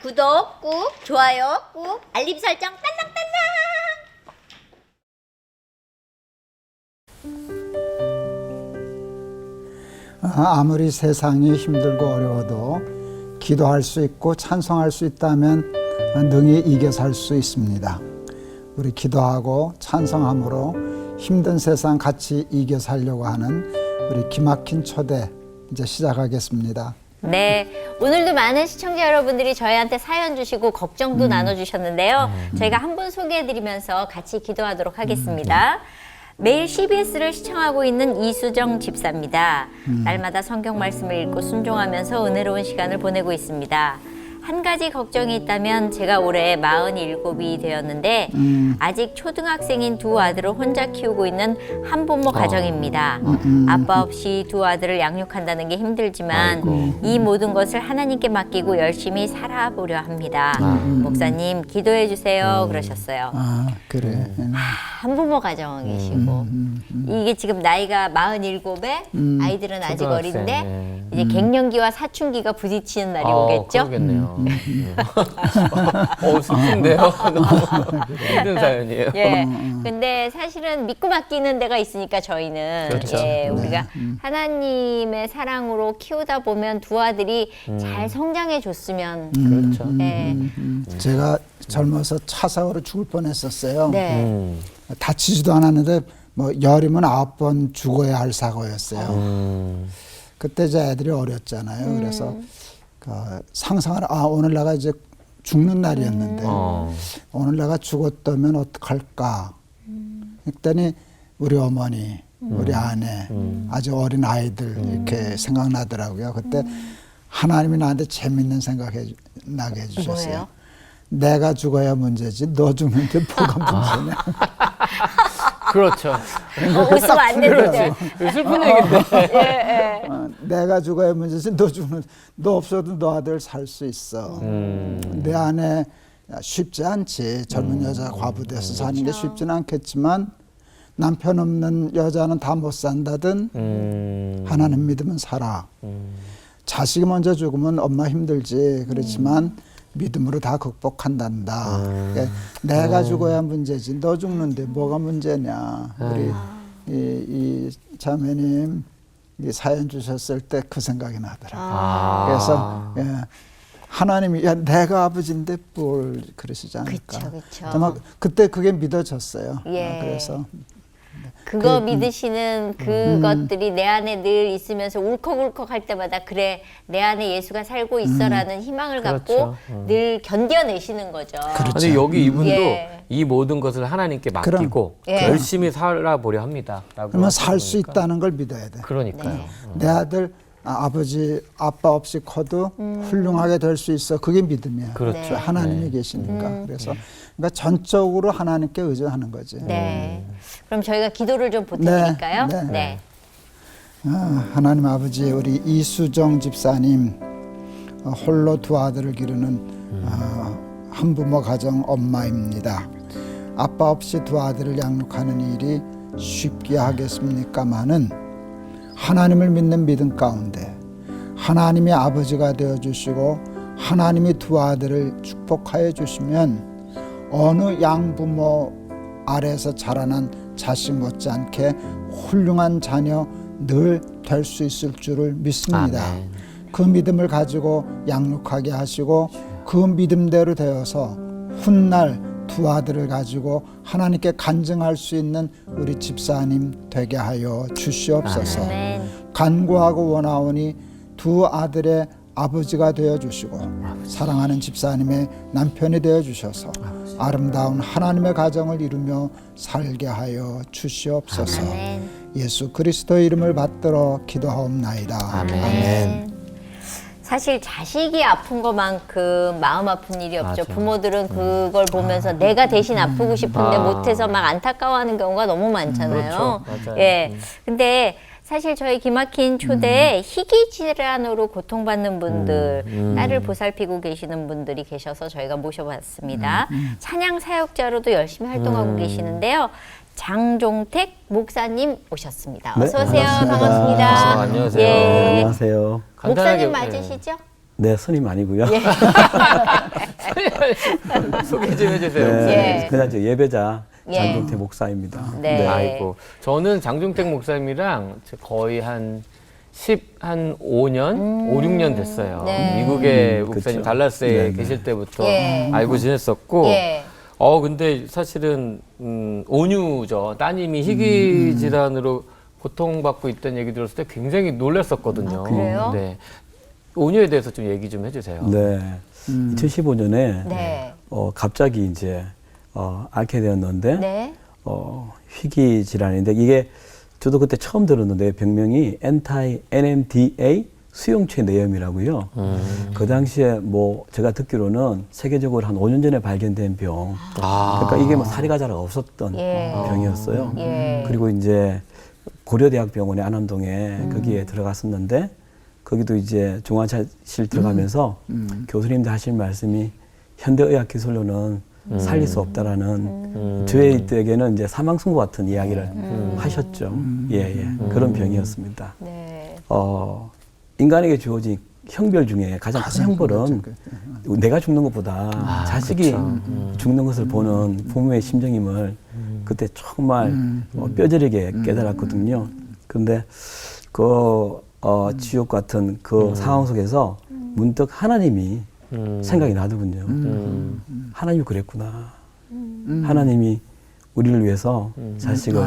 구독 꾹, 좋아요 꾹, 알림 설정 딸랑딸랑. 아무리 세상이 힘들고 어려워도 기도할 수 있고 찬송할 수 있다면 능히 이겨 살 수 있습니다. 우리 기도하고 찬송함으로 힘든 세상 같이 이겨 살려고 하는 우리 기막힌 초대 이제 시작하겠습니다. 네, 오늘도 많은 시청자 여러분들이 저희한테 사연 주시고 걱정도 나눠주셨는데요. 저희가 한 분 소개해드리면서 같이 기도하도록 하겠습니다. 매일 CBS를 시청하고 있는 이수정 집사입니다. 날마다 성경 말씀을 읽고 순종하면서 은혜로운 시간을 보내고 있습니다. 한 가지 걱정이 있다면 제가 올해 47이 되었는데 아직 초등학생인 두 아들을 혼자 키우고 있는 한부모 가정입니다. 아빠 없이 두 아들을 양육한다는 게 힘들지만 이 모든 것을 하나님께 맡기고 열심히 살아보려 합니다. 목사님 기도해 주세요 그러셨어요. 아, 그래. 한부모 가정이시고 이게 지금 나이가 47에 아이들은 아직 초등학생, 어린데 이제 갱년기와 사춘기가 부딪히는 날이 오겠죠? 그러겠네요. 슬픈데요? 너무 힘든 사연이에요. 예. 근데 사실은 믿고 맡기는 데가 있으니까 저희는 그렇죠. 예, 우리가 하나님의 사랑으로 키우다 보면 두 아들이 잘 성장해 줬으면 그렇죠. 예. 제가 젊어서 차 사고로 죽을 뻔했었어요. 네. 다치지도 않았는데 뭐 열이면 9번 죽어야 할 사고였어요. 그때 제 애들이 어렸잖아요. 그래서 상상을 오늘 내가 이제 죽는 날이었는데 오늘 내가 죽었다면 어떡할까. 그랬더니 우리 어머니, 우리 아내, 아주 어린 아이들 이렇게 생각나더라고요. 그때 하나님이 나한테 재밌는 생각 나게 해주셨어요. 뭐예요? 내가 죽어야 문제지 너 죽는데 뭐가 문제냐. 그렇죠. 웃으면 안 되는데. 슬픈 얘기인데. 내가 죽어야 문제지 너 없어도 너 아들 살 수 있어. 내 안에 쉽지 않지. 젊은 여자 과부돼서 사는 게 쉽지는 않겠지만 남편 없는 여자는 다 못 산다든 하나님 믿으면 살아. 자식이 먼저 죽으면 엄마 힘들지. 그렇지만 믿음으로 다 극복한단다. 그러니까 내가 죽어야 문제지. 너 죽는데 뭐가 문제냐. 우리 이 자매님 이 사연 주셨을 때 그 생각이 나더라. 그래서 하나님이 내가 아버지인데 뭘 그러시지 않을까. 그쵸. 정말 그때 그게 믿어졌어요. 예. 그래서 그거 믿으시는 그것들이 내 안에 늘 있으면서 울컥울컥 할 때마다 그래 내 안에 예수가 살고 있어라는 희망을 갖고 늘 견뎌내시는 거죠. 근데 여기 이분도 예. 이 모든 것을 하나님께 맡기고 예. 열심히 살아보려 합니다. 그러면 살 수 있다는 걸 믿어야 돼. 그러니까요. 내 아들 아버지 아빠 없이 커도 훌륭하게 될 수 있어. 그게 믿음이야. 그렇죠. 네. 하나님이 계시니까. 그래서 그러니까 전적으로 하나님께 의존하는 거지. 네. 그럼 저희가 기도를 좀 보태드릴까요? 네. 하나님 아버지 우리 이수정 집사님 홀로 두 아들을 기르는 한부모 가정 엄마입니다. 아빠 없이 두 아들을 양육하는 일이 쉽게 하겠습니까마는 하나님을 믿는 믿음 가운데 하나님이 아버지가 되어주시고 하나님이 두 아들을 축복하여 주시면 어느 양부모 아래에서 자라난 자식 못지않게 훌륭한 자녀 늘 될 수 있을 줄을 믿습니다. 아멘. 그 믿음을 가지고 양육하게 하시고 그 믿음대로 되어서 훗날 두 아들을 가지고 하나님께 간증할 수 있는 우리 집사님 되게 하여 주시옵소서. 아멘. 간구하고 원하오니 두 아들의 아버지가 되어주시고 사랑하는 집사님의 남편이 되어주셔서 아름다운 하나님의 가정을 이루며 살게 하여 주시옵소서. 아멘. 예수 그리스도의 이름을 받들어 기도하옵나이다. 아멘. 사실 자식이 아픈 것만큼 마음 아픈 일이 없죠. 맞아. 부모들은 그걸 보면서 내가 대신 아프고 싶은데 못해서 막 안타까워하는 경우가 너무 많잖아요. 그렇죠. 맞아요. 예. 근데 사실 저희 기막힌 초대에 희귀 질환으로 고통받는 분들, 딸을 보살피고 계시는 분들이 계셔서 저희가 모셔봤습니다. 찬양 사역자로도 열심히 활동하고 계시는데요. 장종택 목사님 오셨습니다. 네, 어서 오세요. 반갑습니다. 반갑습니다. 안녕하세요. 예. 안녕하세요. 목사님 간단하게, 맞으시죠? 네, 스님 아니고요. 예. 소개 좀 해주세요. 네, 예. 그냥 저 예배자 예. 장경태 목사입니다. 네. 아이고, 저는 장중택 목사님이랑 거의 한 5년, 5, 6년 됐어요. 네. 미국의 목사님 그쵸. 달라스에 네, 네. 계실 때부터 예. 알고 지냈었고, 예. 근데 사실은 온유죠. 따님이 희귀 질환으로 고통받고 있다는 얘기 들었을 때 굉장히 놀랐었거든요. 그래요? 네. 온유에 대해서 좀 얘기 좀 해주세요. 네. 2015년에 네. 갑자기 이제 앓게 되었는데 네. 희귀 질환인데 이게 저도 그때 처음 들었는데 병명이 NMDA 수용체 뇌염이라고요. 그 당시에 뭐 제가 듣기로는 세계적으로 한 5년 전에 발견된 병. 그러니까 이게 뭐 사례가 잘 없었던 예. 병이었어요. 예. 그리고 이제 고려대학병원의 안암동에 거기에 들어갔었는데 거기도 이제 중환자실 들어가면서 교수님들 하실 말씀이 현대의학 기술로는 살릴 수 없다라는 저희들에게는 이제 사망 선고 같은 이야기를 하셨죠. 예, 예. 그런 병이었습니다. 네. 인간에게 주어진 형벌 중에 가장 큰 형벌은 내가 죽는 것보다 자식이 죽는 것을 보는 부모의 심정임을 그때 정말 뼈저리게 깨달았거든요. 그런데 그 지옥 같은 그 상황 속에서 문득 하나님이 생각이 나더군요. 하나님이 그랬구나. 하나님이 우리를 위해서 자식을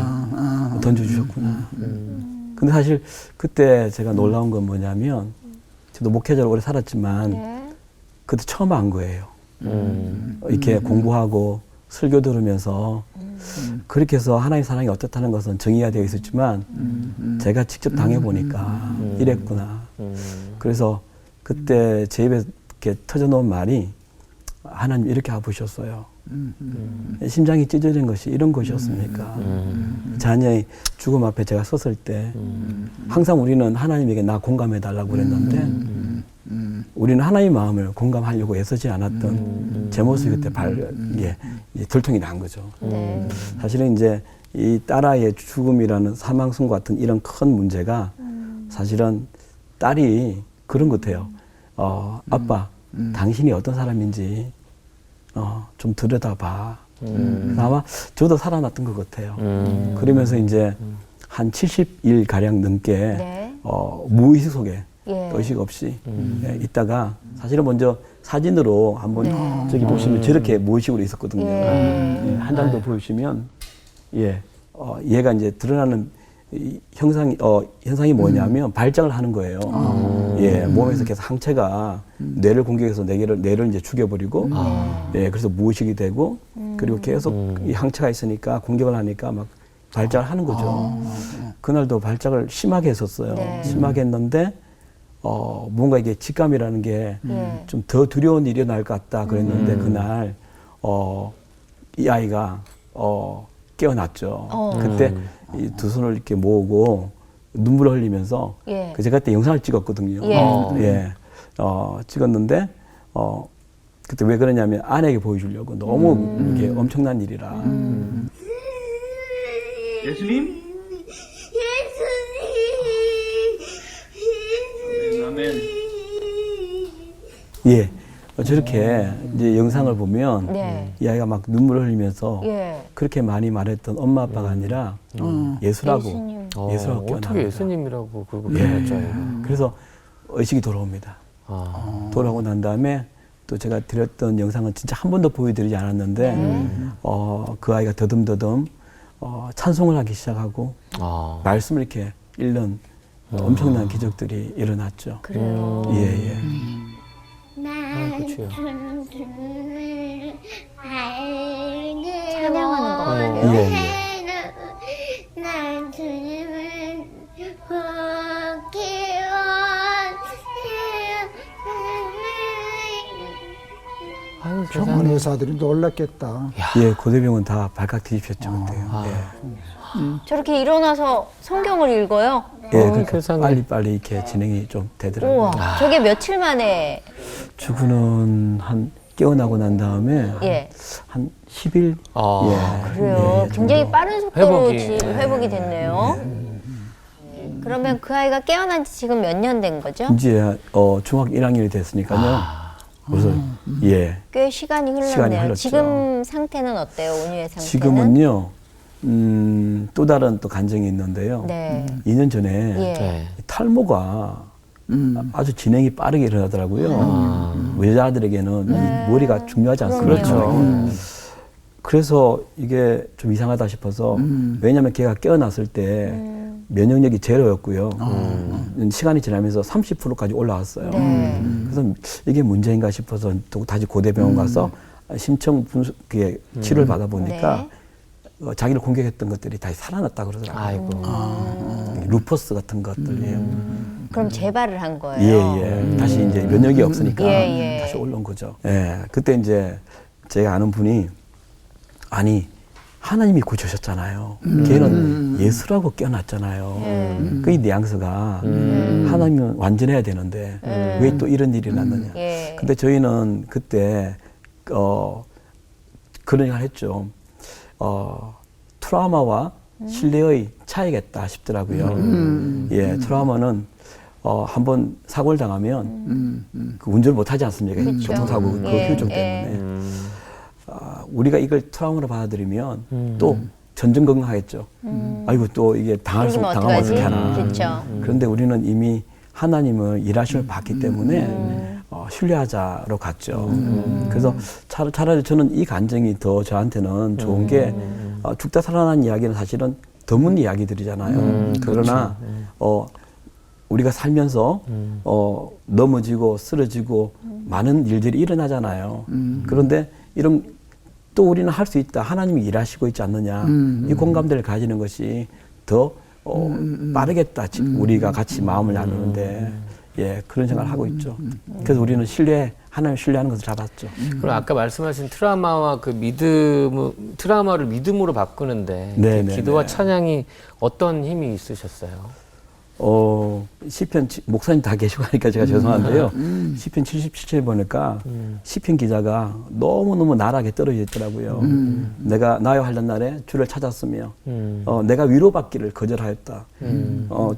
던져주셨구나. 근데 사실 그때 제가 놀라운 건 뭐냐면 저도 목회자로 오래 살았지만 네. 그때 처음 안 거예요. 이렇게 공부하고 설교 들으면서 그렇게 해서 하나님의 사랑이 어떻다는 것은 정의가 되어 있었지만 제가 직접 당해보니까 이랬구나. 그래서 그때 제 입에 이렇게 터져놓은 말이 하나님 이렇게 아프셨어요. 심장이 찢어진 것이 이런 것이었습니까? 자녀의 죽음 앞에 제가 섰을 때 항상 우리는 하나님에게 나 공감해달라고 그랬는데 우리는 하나님의 마음을 공감하려고 애쓰지 않았던 제 모습이 그때 들통이 난 거죠. 네. 사실은 이제 이 딸아이의 죽음이라는 사망 선고 같은 이런 큰 문제가 사실은 딸이 그런 것 같아요. 아빠, 당신이 어떤 사람인지 좀 들여다봐. 아마 저도 살아났던 것 같아요. 그러면서 이제 한 70일 가량 넘게 네. 무의식 속에 예. 의식 없이 있다가 사실은 먼저 사진으로 한번 저기 보시면 저렇게 무의식으로 있었거든요. 예. 한 장 더 보여주시면 얘가 이제 드러나는 이 현상이 뭐냐면 발작을 하는 거예요. 몸에서 계속 항체가 뇌를 공격해서 뇌를 이제 죽여버리고, 그래서 무의식이 되고, 그리고 계속 이 항체가 있으니까 공격을 하니까 막 발작을 하는 거죠. 그날도 발작을 심하게 했었어요. 네. 심하게 했는데, 뭔가 이게 직감이라는 게 좀 더 두려운 일이 날 것 같다 그랬는데, 그날, 이 아이가, 깨어났죠. 그때 이 두 손을 이렇게 모으고 눈물을 흘리면서 예. 제가 그때 영상을 찍었거든요. 찍었는데 그때 왜 그러냐면 아내에게 보여주려고 너무 이게 엄청난 일이라. 예수님? 아멘. 예. 저렇게 이제 영상을 보면 네. 이 아이가 막 눈물을 흘리면서 예. 그렇게 많이 말했던 엄마 아빠가 아니라 예수라고 예수님. 예수라고 어떻게 깨어납니다. 예수님이라고 그러고 예. 표현했죠? 그래서 의식이 돌아옵니다. 돌아오고 난 다음에 또 제가 드렸던 영상은 진짜 한 번도 보여드리지 않았는데 그 아이가 더듬더듬 찬송을 하기 시작하고 말씀을 이렇게 읽는 엄청난 기적들이 일어났죠. 그래요. 예. 그치요. 찬양하는 것 같아요. 예. 난 주님을 보기 아유, 병원 세상에. 의사들이 놀랐겠다. 예, 고대병원 다 발칵 뒤집혔죠 그때요. 저렇게 일어나서 성경을 읽어요? 그러니까 세상에. 빨리빨리 이렇게 진행이 좀 되더라고요. 우와. 저게 며칠 만에 주부는 한 깨어나고 난 다음에 예. 한 10일 그래요. 굉장히 빠른 속도로 회복이. 회복이 됐네요. 그러면 그 아이가 깨어난 지 지금 몇 년 된 거죠? 이제 중학교 1학년이 됐으니까요. 그래서 예. 꽤 시간이 흘렀네요. 시간이 흘렀죠. 지금 상태는 어때요? 온유의 상태는? 지금은요. 또 다른 또 간증이 있는데요. 네. 2년 전에 예. 네. 탈모가 아주 진행이 빠르게 일어나더라고요. 여자들에게는 이 머리가 중요하지 않습니까? 그렇죠. 그래서 이게 좀 이상하다 싶어서 왜냐하면 걔가 깨어났을 때 면역력이 제로였고요. 시간이 지나면서 30%까지 올라왔어요. 네. 그래서 이게 문제인가 싶어서 또 다시 고대병원 가서 심층 분석 치료를 받아보니까 자기를 공격했던 것들이 다시 살아났다 그러더라고요. 아이고. 루퍼스 같은 것들이에요. 그럼 재발을 한 거예요? 예. 다시 이제 면역이 없으니까 예, 예. 다시 올라온 거죠. 예. 그때 이제 제가 아는 분이 아니 하나님이 고쳐셨잖아요. 걔는 예수라고 깨어났잖아요. 그 이 뉘앙스가 하나님은 완전해야 되는데 왜 또 이런 일이 났느냐. 예. 근데 저희는 그때 그런 얘기를 했죠. 트라우마와 신뢰의 차이겠다 싶더라고요. 예, 트라우마는 한번 사고를 당하면 그 운전을 못 하지 않습니까? 그렇죠. 교통사고 그 예, 후유증 예. 때문에. 우리가 이걸 트라우마로 받아들이면 또 전전긍긍하겠죠. 아이고 또 이게 당하면 어떻게 하나. 그렇죠. 그런데 우리는 이미 하나님은 일하심을 봤기 때문에 신뢰하자로 갔죠. 그래서 차라리 저는 이 간증이 더 저한테는 좋은 게 죽다 살아난 이야기는 사실은 드문 이야기들이잖아요. 그러나 우리가 살면서 넘어지고 쓰러지고 많은 일들이 일어나잖아요. 그런데 이런 또 우리는 할 수 있다. 하나님이 일하시고 있지 않느냐. 이 공감대를 가지는 것이 더 빠르겠다. 우리가 같이 마음을 나누는데 예 그런 생각을 하고 있죠. 그래서 우리는 하나님 신뢰하는 것을 잡았죠. 그럼 아까 말씀하신 트라우마와 그 트라우마를 믿음으로 바꾸는데 네, 그 네, 기도와 네. 찬양이 어떤 힘이 있으셨어요? 시편 목사님 다 계시고 하니까 제가 죄송한데요. 시편 77절 보니까 시편 기자가 너무너무 나락에 떨어져 있더라고요. 내가 나요 하던 날에 주를 찾았으며 내가 위로받기를 거절하였다.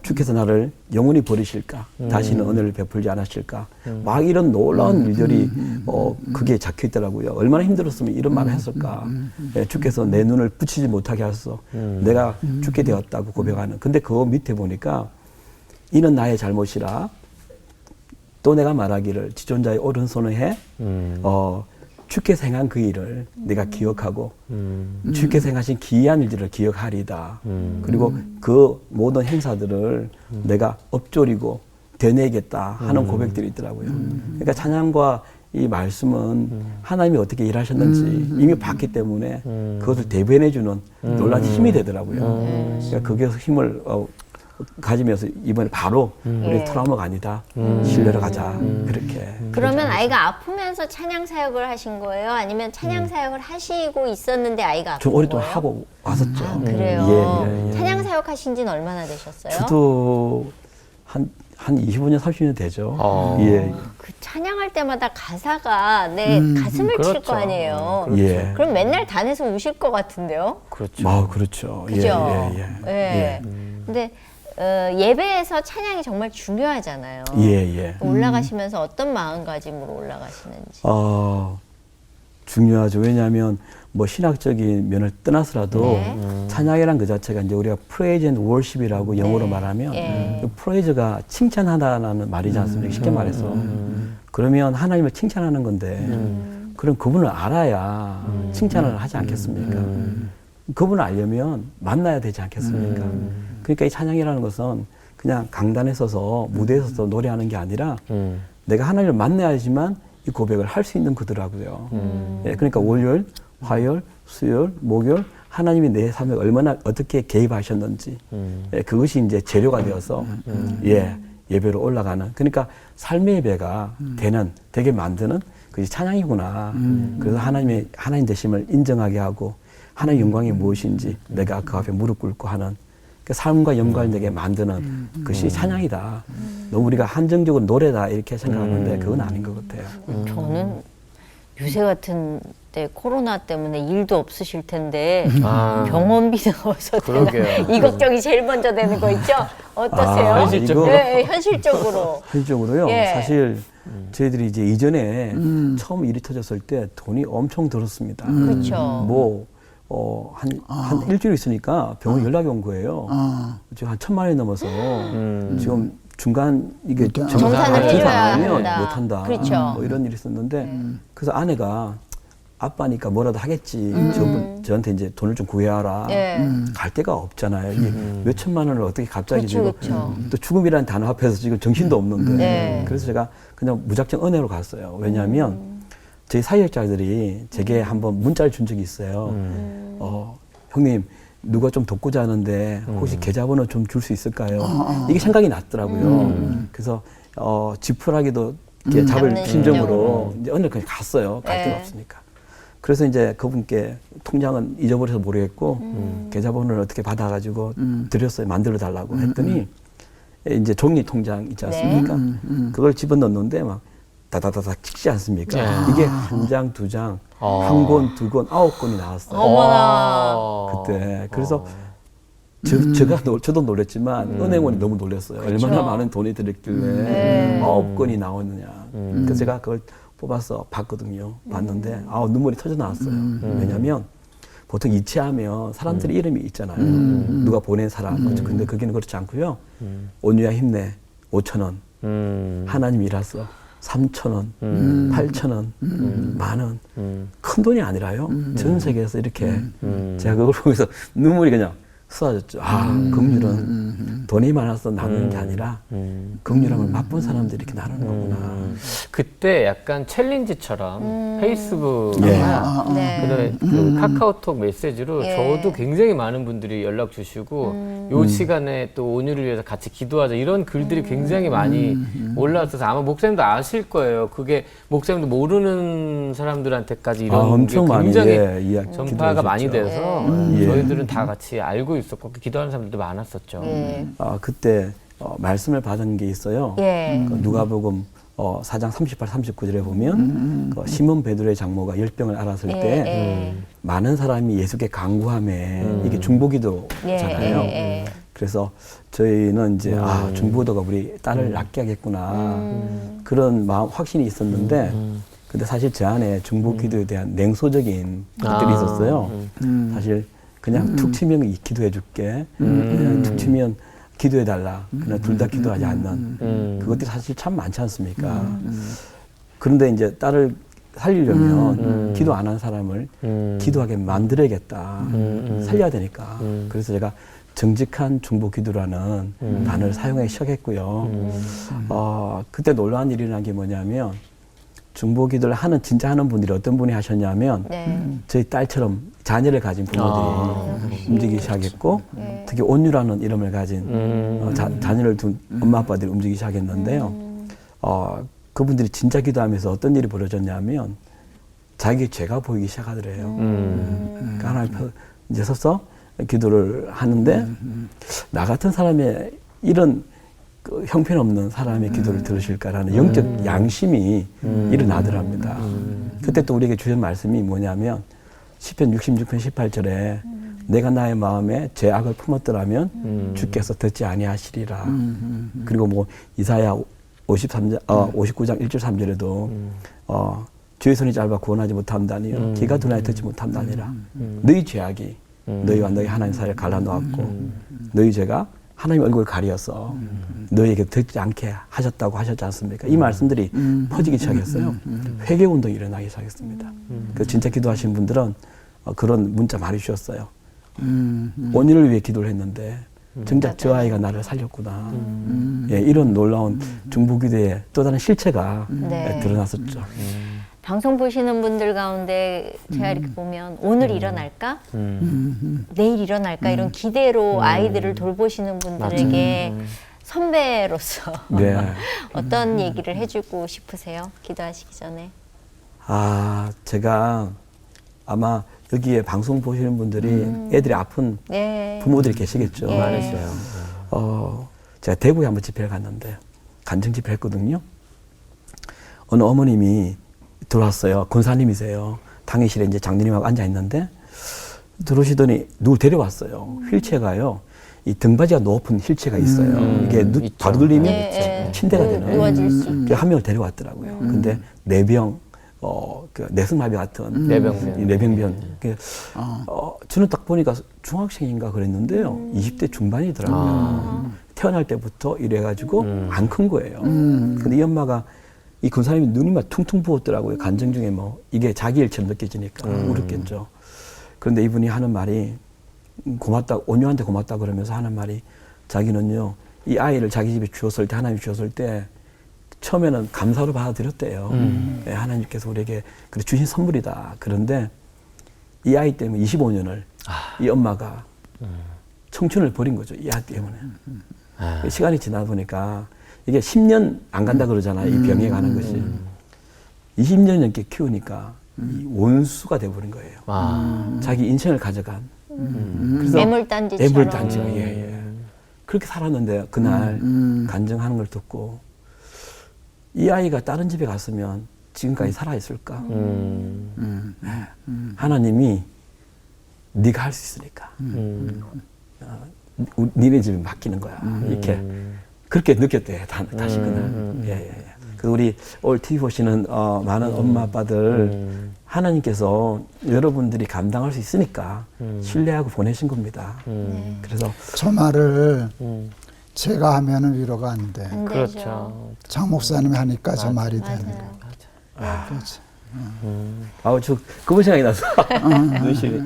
주께서 나를 영원히 버리실까? 다시는 은혜를 베풀지 않으실까? 막 이런 놀라운 일들이 그게 적혀 있더라고요. 얼마나 힘들었으면 이런 말을 했을까? 예, 주께서 내 눈을 붙이지 못하게 하소서. 내가 죽게 되었다고 고백하는. 근데 그 밑에 보니까 이는 나의 잘못이라 또 내가 말하기를 지존자의 오른손을 해 주께서 행한 그 일을 내가 기억하고 주께서 행하신 기이한 일들을 기억하리다. 그리고 그 모든 행사들을 내가 엎조리고 되뇌겠다 하는 고백들이 있더라고요. 그러니까 찬양과 이 말씀은 하나님이 어떻게 일하셨는지 이미 봤기 때문에 그것을 대변해주는 놀라운 힘이 되더라고요. 그러니까 거기에서 힘을 가지면서 이번에 바로 우리 트라우마가 아니다. 신뢰로 가자. 그렇게. 그러면 아이가 아프면서 찬양 사역을 하신 거예요? 아니면 찬양 사역을 하시고 있었는데 아이가 아픈 좀 거예요? 오랫동안 하고 왔었죠. 아, 그래요? 예. 찬양 사역 하신 지는 얼마나 되셨어요? 저도 한 25년, 30년 되죠. 예. 그 찬양할 때마다 가사가 내 가슴을 칠 그렇죠. 거 아니에요. 예. 그럼 맨날 단에서 우실 것 같은데요? 그렇죠. 그렇죠. 그죠? 예. 근데 예배에서 찬양이 정말 중요하잖아요. 예. 올라가시면서 어떤 마음가짐으로 올라가시는지. 중요하죠. 왜냐하면 뭐 신학적인 면을 떠나서라도 네. 찬양이란 그 자체가 이제 우리가 praise and worship이라고 영어로 말하면 그 praise가 칭찬하다라는 말이지 않습니까? 쉽게 말해서. 그러면 하나님을 칭찬하는 건데 그럼 그분을 알아야 칭찬을 하지 않겠습니까? 그분을 알려면 만나야 되지 않겠습니까? 그러니까 이 찬양이라는 것은 그냥 강단에 서서 무대에 서서 노래하는 게 아니라 내가 하나님을 만나야지만 이 고백을 할 수 있는 거더라고요. 예, 그러니까 월요일, 화요일, 수요일, 목요일 하나님이 내 삶에 얼마나 어떻게 개입하셨는지 예, 그것이 이제 재료가 되어서 예배로 올라가는 그러니까 삶의 예배가 되게 만드는 그것이 찬양이구나. 그래서 하나님 되심을 인정하게 하고 하나님의 영광이 무엇인지 내가 그 앞에 무릎 꿇고 하는 그 삶과 연관되게 만드는 것이 찬양이다. 너무 우리가 한정적으로 노래다 이렇게 생각하는데 그건 아닌 것 같아요. 저는 요새 같은 때 코로나 때문에 일도 없으실 텐데 아. 병원비 나와서 그러게요. 이 걱정이 제일 먼저 되는 거 있죠? 어떠세요? 아, 현실적으로? 네, 현실적으로. 현실적으로요. 예. 사실 저희들이 이제 이전에 처음 일이 터졌을 때 돈이 엄청 들었습니다. 그렇죠. 뭐, 한 일주일 있으니까 병원 연락이 온 거예요. 지금 한 1,000만 원이 넘어서 지금 중간 이게 정산을 해줘야 아니면 한다. 못한다. 그렇죠. 뭐 이런 일이 있었는데 그래서 아내가 아빠니까 뭐라도 하겠지. 저한테 이제 돈을 좀 구해와라. 예. 갈 데가 없잖아요. 이게 몇 천만 원을 어떻게 갑자기 그쵸, 지금 그쵸. 또 죽음이라는 단어 앞에서 지금 정신도 없는데 네. 그래서 제가 그냥 무작정 은혜로 갔어요. 왜냐하면 저희 사회학자들이 제게 한번 문자를 준 적이 있어요. 형님 누가 좀 돕고자 하는데 혹시 계좌번호 좀 줄 수 있을까요? 이게 생각이 났더라고요. 그래서 지푸라기도 이렇게 잡을 잡는 심정으로 이제 은혜를 그냥 갔어요. 갈 데가 네. 없으니까. 그래서 이제 그분께 통장은 잊어버려서 모르겠고 계좌번호를 어떻게 받아가지고 드렸어요. 만들어 달라고 했더니 이제 종이 통장 있지 않습니까? 그걸 집어넣는데 막 다다다닥 찍지 않습니까? 네. 이게 한 장, 두 장, 한 권, 두 권, 9권이 나왔어요. 어머나. 그때. 그래서 저도 놀랬지만 은행원이 너무 놀랐어요. 얼마나 많은 돈이 들었길래 9건이 나오느냐. 그래서 제가 그걸 뽑아서 봤거든요. 봤는데 눈물이 터져 나왔어요. 왜냐하면 보통 이체하면 사람들의 이름이 있잖아요. 누가 보낸 사람. 근데 거기는 그렇지 않고요. 온유야 힘내. 5,000원. 하나님이라서 3,000원, 8,000원, 10,000원. 큰 돈이 아니라요. 전 세계에서 이렇게 제가 그걸 보면서 눈물이 그냥 쏟아졌죠. 긍휼은 돈이 많아서 나누는 게 아니라 긍휼함을 맛본 사람들이 이렇게 나누는 거구나. 그때 약간 챌린지처럼 페이스북이나 네. 그다음에 그 카카오톡 메시지로 예. 저도 굉장히 많은 분들이 연락 주시고 요 시간에 또 온유를 위해서 같이 기도하자 이런 글들이 굉장히 많이 올라왔어서 아마 목사님도 아실 거예요. 그게 목사님도 모르는 사람들한테까지 이런 엄청 게 많이 굉장히 이야기 전파가 많이 기도해 돼서 예. 저희들은 다 같이 알고 있었고 기도하는 사람들도 많았었죠. 예. 그때 말씀을 받은 게 있어요. 예. 그 누가복음 4장 38, 39절에 보면 그 시몬 베드로의 장모가 열병을 앓았을 예, 때 예. 많은 사람이 예수께 간구함에 이게 중보기도잖아요. 예. 그래서 저희는 이제 중보기도가 우리 딸을 낫게 하겠구나 그런 마음 확신이 있었는데 근데 사실 제 안에 중보기도에 대한 냉소적인 것들이 있었어요. 사실 그냥 툭 치면 기도해 줄게. 그냥 툭 치면 기도해 달라. 그냥 둘 다 기도하지 않는 그것들이 사실 참 많지 않습니까? 그런데 이제 딸을 살리려면 기도 안 한 사람을 기도하게 만들어야겠다. 살려야 되니까. 그래서 제가 정직한 중보 기도라는 단어를 사용하기 시작했고요. 그때 놀라운 일이 일어난 게 뭐냐면 중보 기도를 진짜 하는 분들이 어떤 분이 하셨냐면 네. 저희 딸처럼 자녀를 가진 부모들이 움직이기 시작했고 특히 온유라는 이름을 가진 자녀를 둔 엄마 아빠들이 움직이기 시작했는데요. 그분들이 진짜 기도하면서 어떤 일이 벌어졌냐면 자기 죄가 보이기 시작하더래요. 그러니까 하나님 이제 서서 기도를 하는데 나 같은 사람의 이런 그 형편없는 사람의 기도를 들으실까라는 영적 양심이 일어나더랍니다. 그때 또 우리에게 주신 말씀이 뭐냐면 시편 66편 18절에 내가 나의 마음에 죄악을 품었더라면 주께서 듣지 아니하시리라. 그리고 뭐 이사야 59장 1절 3절에도 주의 손이 짧아 구원하지 못함다니요 기가 둔하여 듣지 못함다니라. 너희 죄악이 너희와 너희 하나님 사이를 갈라놓았고 너희 죄가 하나님 얼굴을 가리어서 너희에게 듣지 않게 하셨다고 하셨지 않습니까? 이 말씀들이 퍼지기 시작했어요. 회개운동이 일어나기 시작했습니다. 그 진짜 기도하신 분들은 그런 문자 많이 주셨어요. 온유를 위해 기도를 했는데 정작 저 아이가 나를 살렸구나. 예, 이런 놀라운 중보기도의 또 다른 실체가 네. 드러났었죠. 방송 보시는 분들 가운데 제가 이렇게 보면 오늘 일어날까? 내일 일어날까? 이런 기대로 아이들을 돌보시는 분들에게 선배로서 네. 어떤 얘기를 해주고 싶으세요? 기도하시기 전에. 제가 아마 여기에 방송 보시는 분들이 애들이 아픈 네. 부모들이 계시겠죠. 예. 많으셔요. 제가 대구에 한번 집회를 갔는데 간증 집회 했거든요. 어느 어머님이 들어왔어요. 권사님이세요. 당회실에 이제 장로님하고 앉아 있는데 들어오시더니 누구 데려왔어요. 휠체어가요. 이 등받이가 높은 휠체어가 있어요. 이게 있죠. 바로 들리면 예, 예. 침대가 되는. 누워질 수 있게. 한 명을 데려왔더라고요. 근데 내병, 그 내성마비 같은 뇌병변. 이 뇌병변. 저는 딱 보니까 중학생인가 그랬는데요. 20대 중반이더라고요. 태어날 때부터 이래가지고 안 큰 거예요. 근데 이 엄마가 이 근사님이 눈이 막 퉁퉁 부었더라고요. 간정 중에 뭐 이게 자기 일처럼 느껴지니까 울었겠죠. 그런데 이분이 하는 말이 고맙다, 온유한테 고맙다 그러면서 하는 말이 자기는요, 이 아이를 자기 집에 주었을 때, 하나님이 주었을 때, 처음에는 감사로 받아들였대요. 네, 하나님께서 우리에게 그래 주신 선물이다. 그런데 이 아이 때문에 25년을 이 엄마가 청춘을 버린 거죠. 이 아이 때문에. 시간이 지나다 보니까 이게 10년 안 간다 그러잖아요. 이 병에 가는 것이. 20년 넘게 키우니까 이 원수가 돼버린 거예요. 자기 인생을 가져간. 그래서 매물단지처럼. 매물단지가 예. 그렇게 살았는데 그날 간증하는 걸 듣고 이 아이가 다른 집에 갔으면 지금까지 살아있을까? 하나님이 네가 할 수 있으니까 니네 집에 맡기는 거야. 이렇게 그렇게 느꼈대 다시 그날. 예. 그 우리 올 TV 보시는 많은 엄마 아빠들 하나님께서 여러분들이 감당할 수 있으니까 신뢰하고 보내신 겁니다. 그래서 저 말을 제가 하면은 위로가 안 돼. 안 되죠. 그렇죠. 장 목사님이 하니까 저 말이 되는 거. 맞아요. 그렇지. 저 그분 생각이 나서 눈시리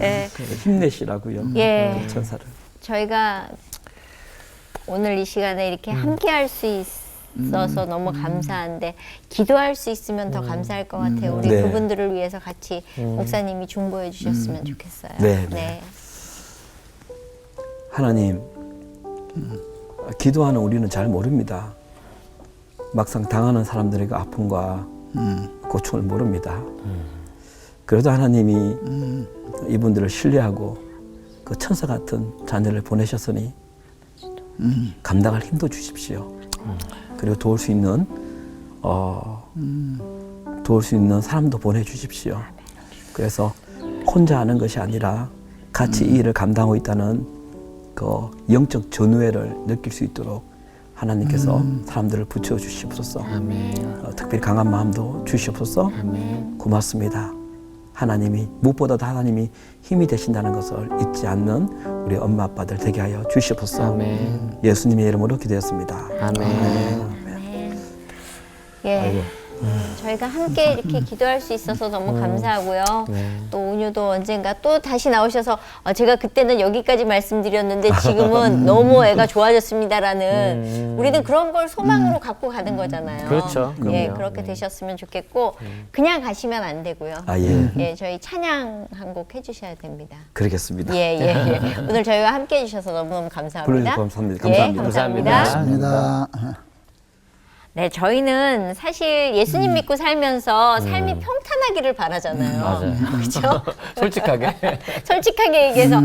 예. 힘내시라고요. 예. 그 천사를. 저희가 오늘 이 시간에 이렇게 함께 할 수 있어서 너무 감사한데 기도할 수 있으면 더 감사할 것 같아요. 우리 네. 그분들을 위해서 같이 목사님이 중보해 주셨으면 좋겠어요. 네. 하나님, 기도하는 우리는 잘 모릅니다. 막상 당하는 사람들에게 아픔과 고충을 모릅니다. 그래도 하나님이 이분들을 신뢰하고 그 천사 같은 자녀를 보내셨으니 감당할 힘도 주십시오. 그리고 도울 수 있는 사람도 보내주십시오. 그래서 혼자 하는 것이 아니라 같이 이 일을 감당하고 있다는 그 영적 전우회를 느낄 수 있도록 하나님께서 사람들을 붙여 주시옵소서. 특별히 강한 마음도 주시옵소서. 고맙습니다. 하나님이 무엇보다도 하나님이 힘이 되신다는 것을 잊지 않는 우리 엄마 아빠들 되게 하여 주시옵소서. 아멘. 예수님의 이름으로 기도했습니다. 아멘. 예. 저희가 함께 이렇게 기도할 수 있어서 너무 감사하고요. 또 온유도 언젠가 또 다시 나오셔서 제가 그때는 여기까지 말씀드렸는데 지금은 너무 애가 좋아졌습니다라는 우리는 그런 걸 소망으로 갖고 가는 거잖아요. 그렇죠. 예, 그럼요. 그렇게 되셨으면 좋겠고 그냥 가시면 안 되고요. 예. 저희 찬양 한 곡 해주셔야 됩니다. 그러겠습니다. 예. 오늘 저희와 함께 해주셔서 너무너무 감사합니다. 불러주셔서 감사합니다. 예, 감사합니다. 감사합니다. 맞습니다. 네, 저희는 사실 예수님 믿고 살면서 삶이 평탄하기를 바라잖아요. 맞아요. 그렇죠? 솔직하게. 솔직하게 얘기해서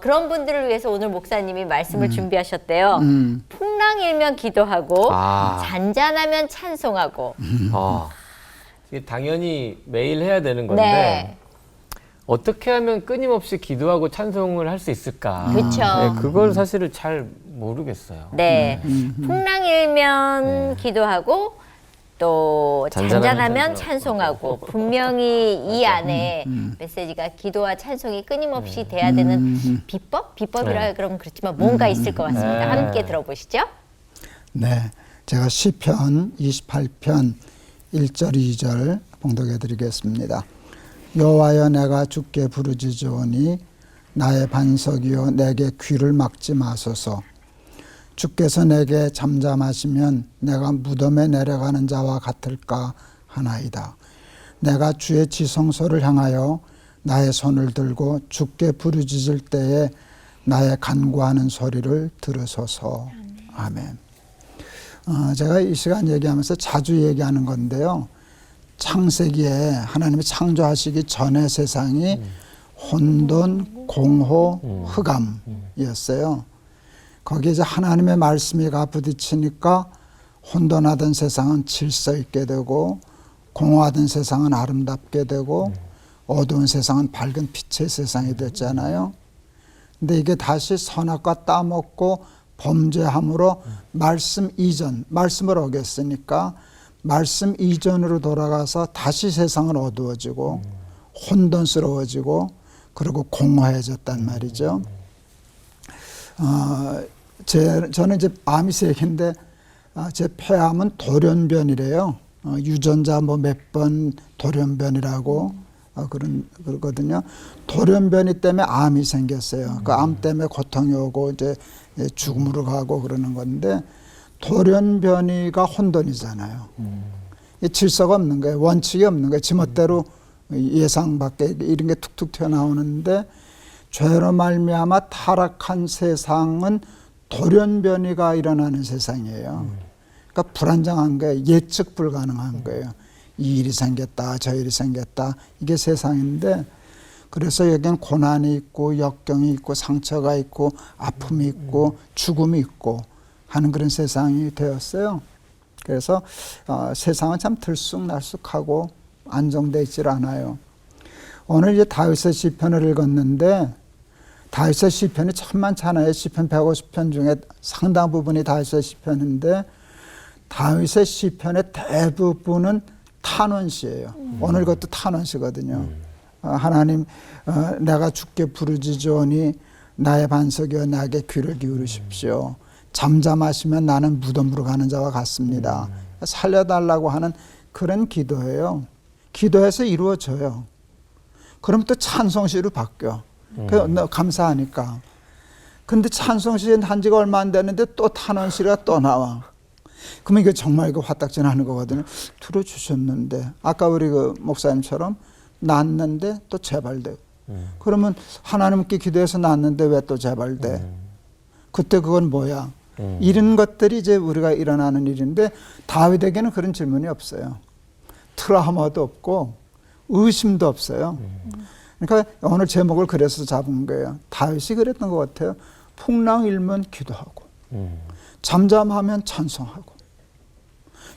그런 분들을 위해서 오늘 목사님이 말씀을 준비하셨대요. 풍랑 일면 기도하고 잔잔하면 찬송하고. 이게 당연히 매일 해야 되는 건데 네. 어떻게 하면 끊임없이 기도하고 찬송을 할 수 있을까? 그쵸. 네, 그걸 사실은 잘 모르겠어요. 네. 풍랑 일면 기도하고 또 잔잔하면 찬송하고 분명히 이 안에 메시지가 기도와 찬송이 끊임없이 돼야 되는 비법이라 네. 그러면 그렇지만 뭔가 있을 것 같습니다. 네. 함께 들어보시죠. 네, 제가 시편 28편 1절 2절 봉독해 드리겠습니다. 여호와여 내가 주께 부르짖으오니 나의 반석이요 내게 귀를 막지 마소서. 주께서 내게 잠잠하시면 내가 무덤에 내려가는 자와 같을까 하나이다. 내가 주의 지성소를 향하여 나의 손을 들고 주께 부르짖을 때에 나의 간구하는 소리를 들으소서. 아멘. 제가 이 시간 얘기하면서 자주 얘기하는 건데요. 창세기에 하나님이 창조하시기 전의 세상이 혼돈, 공호, 흑암이었어요. 거기에 이제 하나님의 말씀이 부딪히니까 혼돈하던 세상은 질서 있게 되고 공허하던 세상은 아름답게 되고 어두운 세상은 밝은 빛의 세상이 됐잖아요. 근데 이게 다시 선악과 따먹고 범죄함으로 말씀 이전, 말씀을 어겼으니까 말씀 이전으로 돌아가서 다시 세상은 어두워지고 혼돈스러워지고 그리고 공허해졌단 말이죠. 저는 이제 암이 세 개인데 제 폐암은 돌연변이래요. 유전자 뭐 몇 번 돌연변이라고 그러거든요. 돌연변이 때문에 암이 생겼어요. 그 암 때문에 고통이 오고 이제 죽음으로 가고 그러는 건데 돌연변이가 혼돈이잖아요. 질서가 없는 거예요. 원칙이 없는 거예요. 지멋대로 예상 밖에 이런 게 툭툭 튀어나오는데 죄로 말미암아 타락한 세상은 돌연변이가 일어나는 세상이에요. 그러니까 불안정한 거예요. 예측 불가능한 거예요. 이 일이 생겼다, 저 일이 생겼다. 이게 세상인데 그래서 여기는 고난이 있고 역경이 있고 상처가 있고 아픔이 있고 죽음이 있고 하는 그런 세상이 되었어요. 그래서 세상은 참 들쑥날쑥하고 안정되어 있질 않아요. 오늘 이제 다윗의 시편을 읽었는데 다윗의 시편이 참 많잖아요. 시편 150편 중에 상당 부분이 다윗의 시편인데 다윗의 시편의 대부분은 탄원시예요. 오늘 그것도 탄원시거든요. 하나님 내가 주께 부르짖으오니 나의 반석이여 나에게 귀를 기울이십시오. 잠잠하시면 나는 무덤으로 가는 자와 같습니다. 살려달라고 하는 그런 기도예요. 기도해서 이루어져요. 그럼 또 찬송시로 바뀌어. 감사하니까. 근데 찬송시 한 지가 얼마 안 됐는데 또 탄원시가 또 나와. 그러면 이게 정말 이거 화딱지 나는 거거든요. 들어주셨는데 아까 우리 그 목사님처럼 났는데 또 재발돼. 그러면 하나님께 기도해서 났는데 왜 또 재발돼? 그때 그건 뭐야? 이런 것들이 이제 우리가 일어나는 일인데 다윗에게는 그런 질문이 없어요. 트라우마도 없고 의심도 없어요. 그러니까 오늘 제목을 그래서 잡은 거예요. 다윗이 그랬던 것 같아요. 풍랑 일면 기도하고 잠잠하면 찬송하고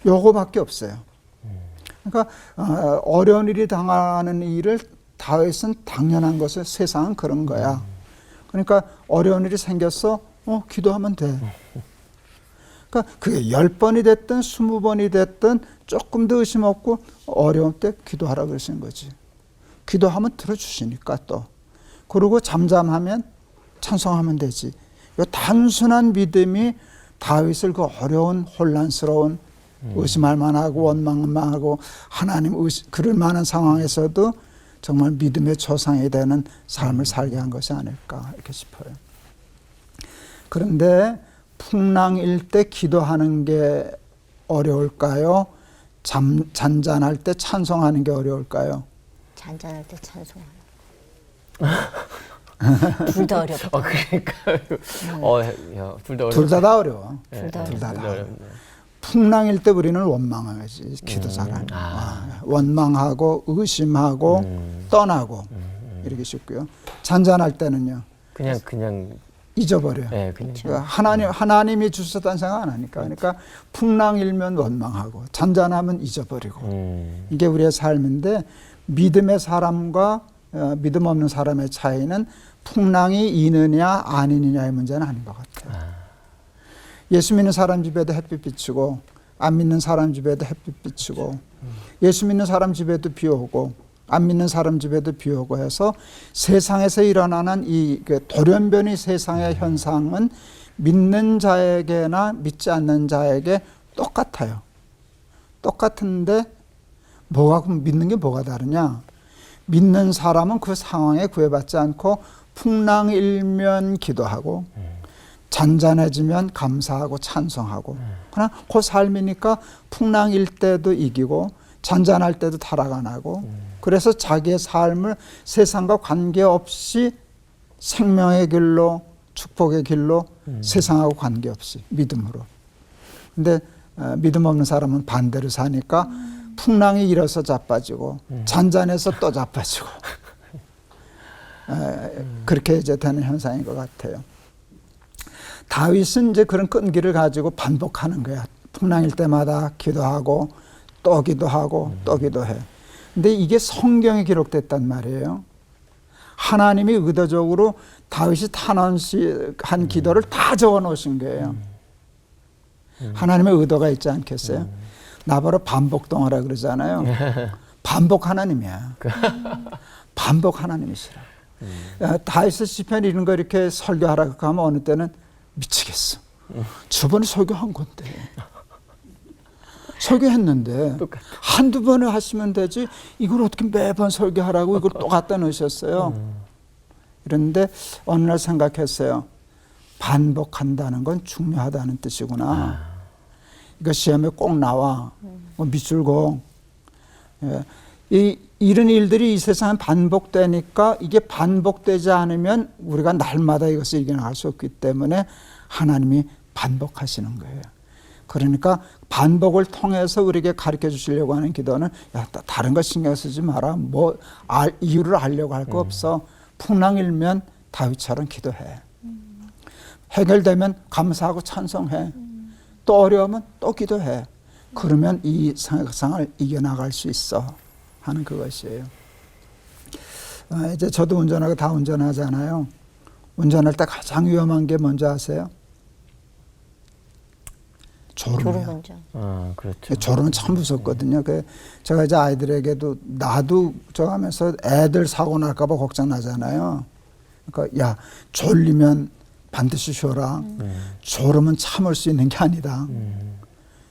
요거밖에 없어요. 그러니까 어려운 일이 당하는 일을 다윗은 당연한 것을 세상은 그런 거야. 그러니까 어려운 일이 생겼어. 기도하면 돼. 그러니까 그게 10번이 됐든 20번이 됐든 조금 더 의심 없고 어려운 때 기도하라 그러신 거지. 기도하면 들어주시니까 또. 그리고 잠잠하면 찬송하면 되지. 이 단순한 믿음이 다윗을 그 어려운 혼란스러운 의심할 만하고 원망하고 하나님 그럴 만한 상황에서도 정말 믿음의 조상이 되는 삶을 살게 한 것이 아닐까 이렇게 싶어요. 그런데 풍랑일 때 기도하는 게 어려울까요? 잔잔할 때 찬송하는 게 어려울까요? 잔잔할 때 찬송하는 둘 다 어렵다. 그러니까요. 둘 다 어렵다. 둘 다 어려워. 둘 다 어렵네. 풍랑일 때 우리는 원망하지. 기도 잘하는. 원망하고 의심하고 떠나고 이렇게 쉽고요. 잔잔할 때는요. 그냥 잊어버려. 네, 그냥. 그러니까 하나님이 주셨다는 생각 안 하니까. 그러니까 풍랑일면 원망하고 잔잔하면 잊어버리고. 이게 우리의 삶인데 믿음의 사람과 믿음 없는 사람의 차이는 풍랑이 이느냐 아니느냐의 문제는 아닌 것 같아요. 예수 믿는 사람 집에도 햇빛 비치고 안 믿는 사람 집에도 햇빛 비치고 예수 믿는 사람 집에도 비 오고 안 믿는 사람 집에도 비 오고 해서 세상에서 일어나는 이 돌연변이 세상의 현상은 믿는 자에게나 믿지 않는 자에게 똑같아요. 똑같은데 믿는 게 뭐가 다르냐? 믿는 사람은 그 상황에 구애받지 않고 풍랑 일면 기도하고 잔잔해지면 감사하고 찬송하고 그러나 그 삶이니까 풍랑일 때도 이기고 잔잔할 때도 타락 안 하고 그래서 자기의 삶을 세상과 관계없이 생명의 길로 축복의 길로 세상하고 관계없이 믿음으로. 근데 믿음 없는 사람은 반대로 사니까 풍랑이 일어서 자빠지고 잔잔해서 또 자빠지고 그렇게 이제 되는 현상인 것 같아요. 다윗은 이제 그런 끈기를 가지고 반복하는 거야. 풍랑일 때마다 기도하고 또 기도하고 또 기도해. 근데 이게 성경에 기록됐단 말이에요. 하나님이 의도적으로 다윗이 탄원한 기도를 다 적어 놓으신 거예요. 하나님의 의도가 있지 않겠어요? 나보러 반복동하라 그러잖아요. 반복 하나님이야. 반복 하나님이시라. 다윗의 시편 이런 거 이렇게 설교하라고 하면 어느 때는 미치겠어. 저번에 설교한 건데. 설교했는데 한두 번을 하시면 되지 이걸 어떻게 매번 설교하라고 이걸 또 갖다 놓으셨어요. 그런데 어느 날 생각했어요. 반복한다는 건 중요하다는 뜻이구나. 이거 시험에 꼭 나와. 밑줄고. 이런 일들이 이 세상에 반복되니까 이게 반복되지 않으면 우리가 날마다 이것을 이겨나갈 수 없기 때문에 하나님이 반복하시는 거예요. 그러니까 반복을 통해서 우리에게 가르쳐 주시려고 하는 기도는 야, 다른 거 신경 쓰지 마라. 뭐 이유를 알려고 할 거 없어. 풍랑일면 다윗처럼 기도해. 해결되면 감사하고 찬송해. 또 어려우면 또 기도해. 그러면 이 상황을 이겨나갈 수 있어 하는 그것이에요. 이제 저도 운전하고 다 운전하잖아요. 운전할 때 가장 위험한 게 뭔지 아세요? 졸음이요. 아, 그렇죠. 졸음은 참 무섭거든요. 제가 이제 아이들에게도 나도 저 하면서 애들 사고 날까 봐 걱정나잖아요. 그러니까 야, 졸리면 반드시 쉬어라. 졸음은 참을 수 있는 게 아니다.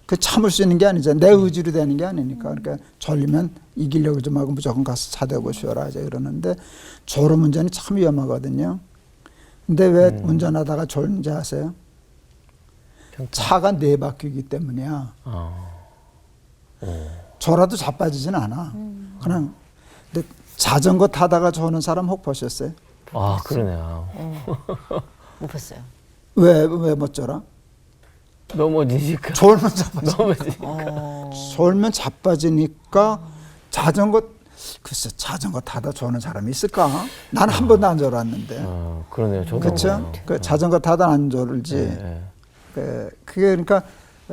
그 참을 수 있는 게 아니죠. 내 의지로 되는 게 아니니까. 그러니까 졸리면 이기려고 좀 하고 무조건 가서 차 대고 쉬어라 이제 그러는데 졸음 운전이 참 위험하거든요. 근데 왜 운전하다가 졸는지 아세요? 차가 네 바퀴이기 때문이야. 졸아도 자빠지진 않아. 그냥 근데 자전거 타다가 조는 사람 혹 보셨어요? 아, 그러네요. 못 봤어요. 왜 못 졸아? 넘어지니까. 졸면 자빠지. 넘어지니까. 졸면 자빠지니까 자전거 글쎄 자전거 타다 조는 사람이 있을까? 난 한 번도 안 졸았는데. 그러네요. 저도. 그렇죠? 그 자전거 타다 안 졸지. 네. 그게 그러니까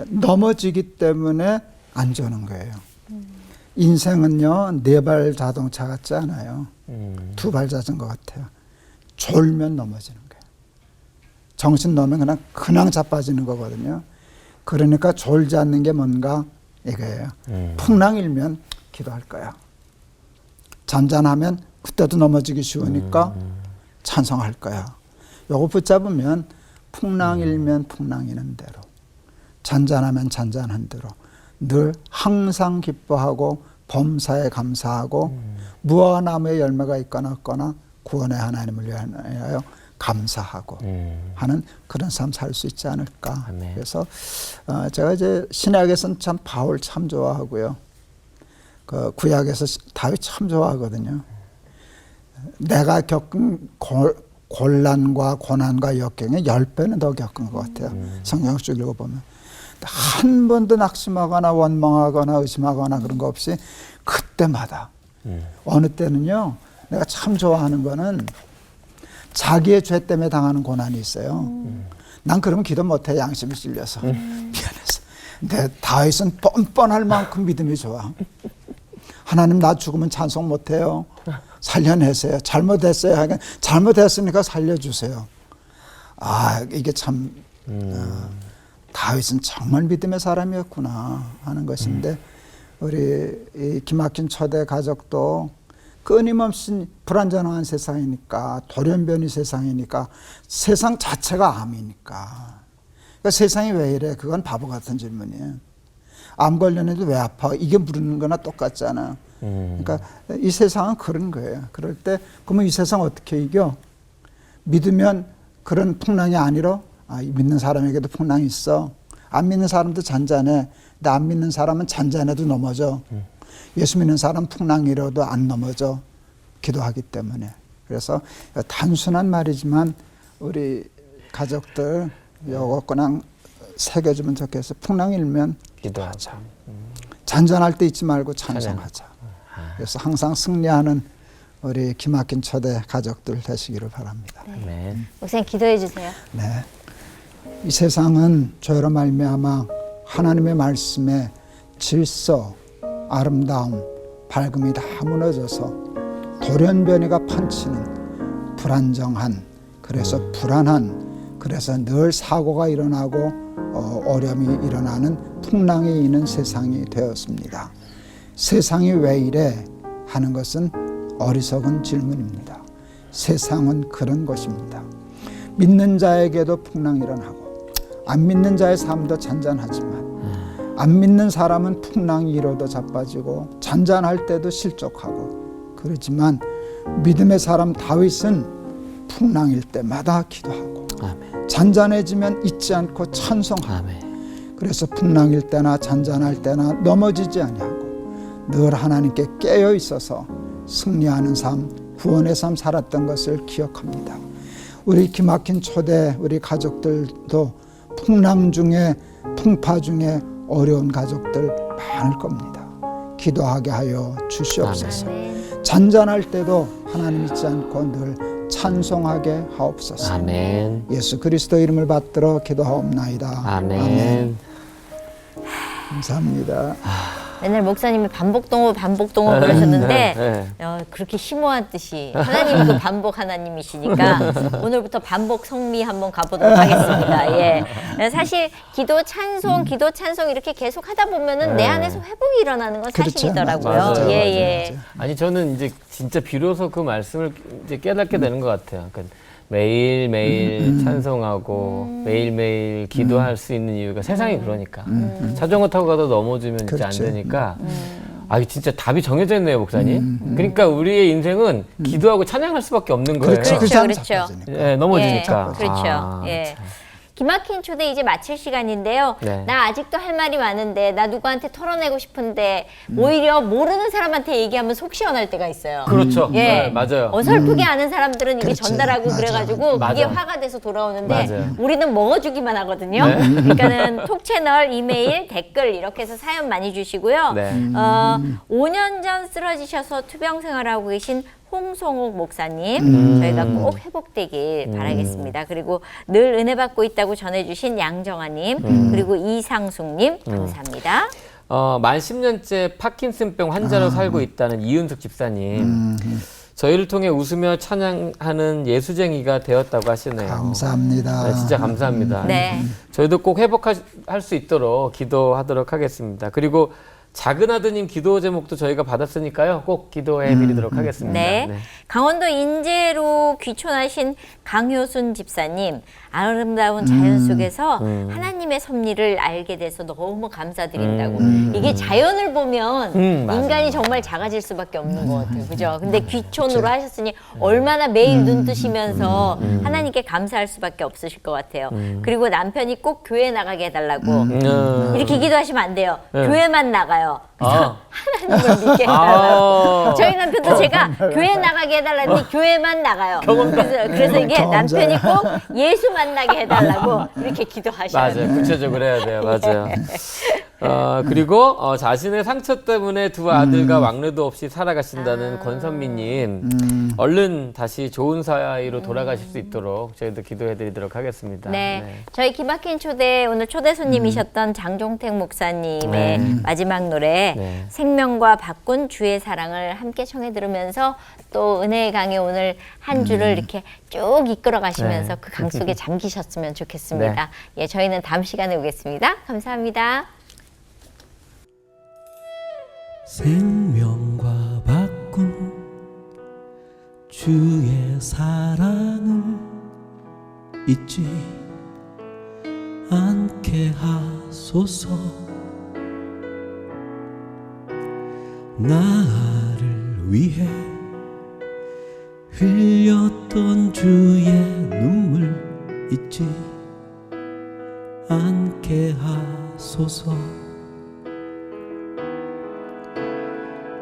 넘어지기 때문에 안 조는 거예요. 인생은요 4발 자동차 같지 않아요. 2발 자전거 같아요. 졸면 넘어지는 거예요. 정신 놓으면 그냥 자빠지는 거거든요. 그러니까 졸지 않는 게 뭔가 이거예요. 풍랑일면 기도할 거야. 잔잔하면 그때도 넘어지기 쉬우니까 찬송할 거야. 요거 붙잡으면 풍랑일면 풍랑이는 대로, 잔잔하면 잔잔한 대로 늘 항상 기뻐하고 범사에 감사하고 무화과 나무에 열매가 있거나 없거나 구원의 하나님을 위하여 감사하고 하는 그런 삶 살 수 있지 않을까. 아멘. 그래서 제가 이제 신약에서는 참 바울 참 좋아하고요. 그 구약에서 다윗 참 좋아하거든요. 내가 겪은 곤란과 고난과 역경에 10배는 더 겪은 것 같아요. 성경 쭉 읽어보면. 한 번도 낙심하거나 원망하거나 의심하거나 그런 거 없이 그때마다 어느 때는요. 내가 참 좋아하는 거는 자기의 죄 때문에 당하는 고난이 있어요. 난 그러면 기도 못해. 양심이 찔려서. 미안해서. 근데 다윗은 뻔뻔할 만큼 믿음이 좋아. 하나님 나 죽으면 찬송 못해요. 살려내세요. 잘못했어요. 하니까 잘못했으니까 살려주세요. 아 이게 참 다윗은 정말 믿음의 사람이었구나 하는 것인데 우리 이 기막힌 초대 가족도 끊임없이 불안정한 세상이니까 돌연변이 세상이니까 세상 자체가 암이니까 그러니까 세상이 왜 이래? 그건 바보 같은 질문이에요. 암 걸렸는데 왜 아파? 이게 물는 거나 똑같잖아. 그러니까 이 세상은 그런 거예요. 그럴 때 그러면 이 세상 어떻게 이겨? 믿으면 그런 풍랑이 아니라 믿는 사람에게도 풍랑이 있어. 안 믿는 사람도 잔잔해. 근데 안 믿는 사람은 잔잔해도 넘어져. 예수 믿는 사람은 풍랑이라도 안 넘어져. 기도하기 때문에. 그래서 단순한 말이지만 우리 가족들 요거 그냥 새겨주면 좋겠어. 풍랑일면 기도하자. 잔잔할 때 잊지 말고 찬송하자. 그래서 항상 승리하는 우리 기막힌 초대 가족들 되시기를 바랍니다. 네. 목사님 기도해 주세요. 네. 이 세상은 저로 말미암아 하나님의 말씀에 질서, 아름다움, 밝음이 다 무너져서 돌연변이가 판치는 불안정한, 그래서 불안한, 그래서 늘 사고가 일어나고 어려움이 일어나는 풍랑이 있는 세상이 되었습니다. 세상이 왜 이래 하는 것은 어리석은 질문입니다. 세상은 그런 것입니다. 믿는 자에게도 풍랑이 일어나고 안 믿는 자의 삶도 잔잔하지만 안 믿는 사람은 풍랑이 일어도 자빠지고 잔잔할 때도 실족하고 그렇지만 믿음의 사람 다윗은 풍랑일 때마다 기도하고 아멘. 잔잔해지면 잊지 않고 찬송하고 아멘. 그래서 풍랑일 때나 잔잔할 때나 넘어지지 아니하고 늘 하나님께 깨어 있어서 승리하는 삶, 구원의 삶 살았던 것을 기억합니다. 우리 기막힌 초대 우리 가족들도 풍랑 중에 풍파 중에 어려운 가족들 많을 겁니다. 기도하게 하여 주시옵소서. 아멘. 잔잔할 때도 하나님 잊지 않고 늘 찬송하게 하옵소서. 아멘. 예수 그리스도 이름을 받들어 기도하옵나이다. 아멘. 감사합니다. 맨날 목사님이 반복동호 그러셨는데 네. 그렇게 심오한 뜻이 하나님도 반복 하나님이시니까 오늘부터 반복 성미 한번 가보도록 하겠습니다. 예. 사실 기도 찬송 이렇게 계속 하다 보면은 내 안에서 회복이 일어나는 건 그렇죠. 사실이더라고요. 맞아요. 예. 아니 저는 이제 진짜 비로소 그 말씀을 이제 깨닫게 되는 것 같아요. 그러니까 매일매일 찬송하고 매일매일 기도할 수 있는 이유가 세상이 그러니까 자전거 타고 가도 넘어지면 이제 안 그렇죠. 되니까 아 진짜 답이 정해져 있네요, 목사님. 그러니까 우리의 인생은 기도하고 찬양할 수밖에 없는 거예요. 그렇죠. 그렇죠. 그 사람 자빠지니까. 예, 넘어지니까. 예, 그렇죠. 아, 예. 기막힌 초대 이제 마칠 시간인데요. 네. 나 아직도 할 말이 많은데 나 누구한테 털어내고 싶은데 오히려 모르는 사람한테 얘기하면 속 시원할 때가 있어요. 그렇죠. 예. 네, 맞아요. 어설프게 아는 사람들은 이게 그렇지. 전달하고 맞아. 그래가지고 그게 맞아. 화가 돼서 돌아오는데 맞아요. 우리는 먹어주기만 하거든요. 그러니까는 톡 채널, 이메일, 댓글 이렇게 해서 사연 많이 주시고요. 네. 5년 전 쓰러지셔서 투병 생활하고 계신 홍성옥 목사님 저희가 꼭 회복되길 바라겠습니다. 그리고 늘 은혜 받고 있다고 전해주신 양정아님 그리고 이상숙님 감사합니다. 만 10년째 파킨슨병 환자로 살고 있다는 이은숙 집사님. 저희를 통해 웃으며 찬양하는 예수쟁이가 되었다고 하시네요. 감사합니다. 네, 진짜 감사합니다. 네. 저희도 꼭 회복할 수 있도록 기도하도록 하겠습니다. 그리고 작은 아드님 기도 제목도 저희가 받았으니까요. 꼭 기도해 드리도록 하겠습니다. 네. 강원도 인제로 귀촌하신 강효순 집사님, 아름다운 자연 속에서 하나님의 섭리를 알게 돼서 너무 감사드린다고. 이게 자연을 보면 맞아요. 인간이 정말 작아질 수밖에 없는 것 같아요. 그죠? 근데 귀촌으로 하셨으니 얼마나 매일 눈 뜨시면서 하나님께 감사할 수밖에 없으실 것 같아요. 그리고 남편이 꼭 교회 나가게 해달라고. 이렇게 기도하시면 안 돼요. 교회만 나가요. 그래서 하나님을 믿게 해달라고. 저희 남편도 제가 교회 나가게 해달라는데 교회만 나가요. 그래서 이게 남편이 꼭 예수 만나게 해달라고 이렇게 기도하셔야 돼요. 맞아요. 구체적으로 해야 돼요. 맞아요. 그리고 자신의 상처 때문에 두 아들과 왕래도 없이 살아가신다는 권선미님 얼른 다시 좋은 사이로 돌아가실 수 있도록 저희도 기도해드리도록 하겠습니다. 네. 저희 기막힌 초대 오늘 초대 손님이셨던 장종택 목사님의 마지막 노래 네. 생명과 바꾼 주의 사랑을 함께 청해 들으면서 또 은혜의 강에 오늘 한 주를 이렇게 쭉 이끌어 가시면서 네. 그 강 속에 잠기셨으면 좋겠습니다. 예, 저희는 다음 시간에 오겠습니다. 감사합니다. 생명과 바꾼 주의 사랑을 잊지 않게 하소서. 나를 위해 흘렸던 주의 눈물 잊지 않게 하소서.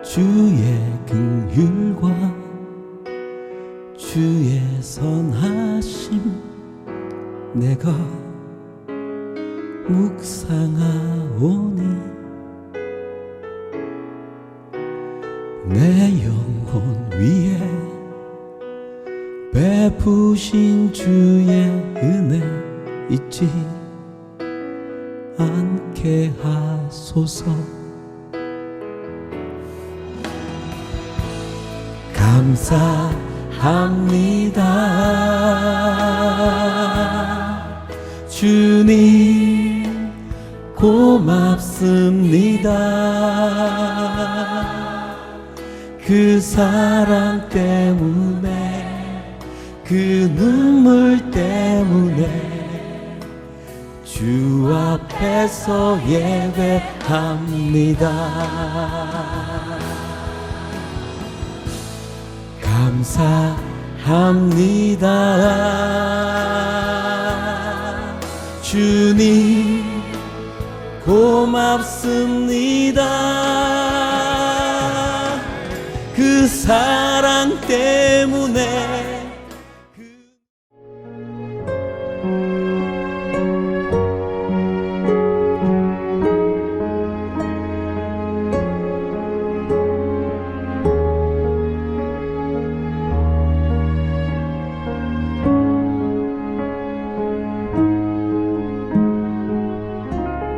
주의 긍휼과 주의 선하심 내가 묵상하오니 내 영혼 위에 베푸신 주의 은혜 잊지 않게 하소서. 감사합니다. 주님 고맙습니다. 그 사랑 때문에 그 눈물 때문에 주 앞에서 예배합니다. 감사합니다. 주님 고맙습니다. 그 사랑 때문에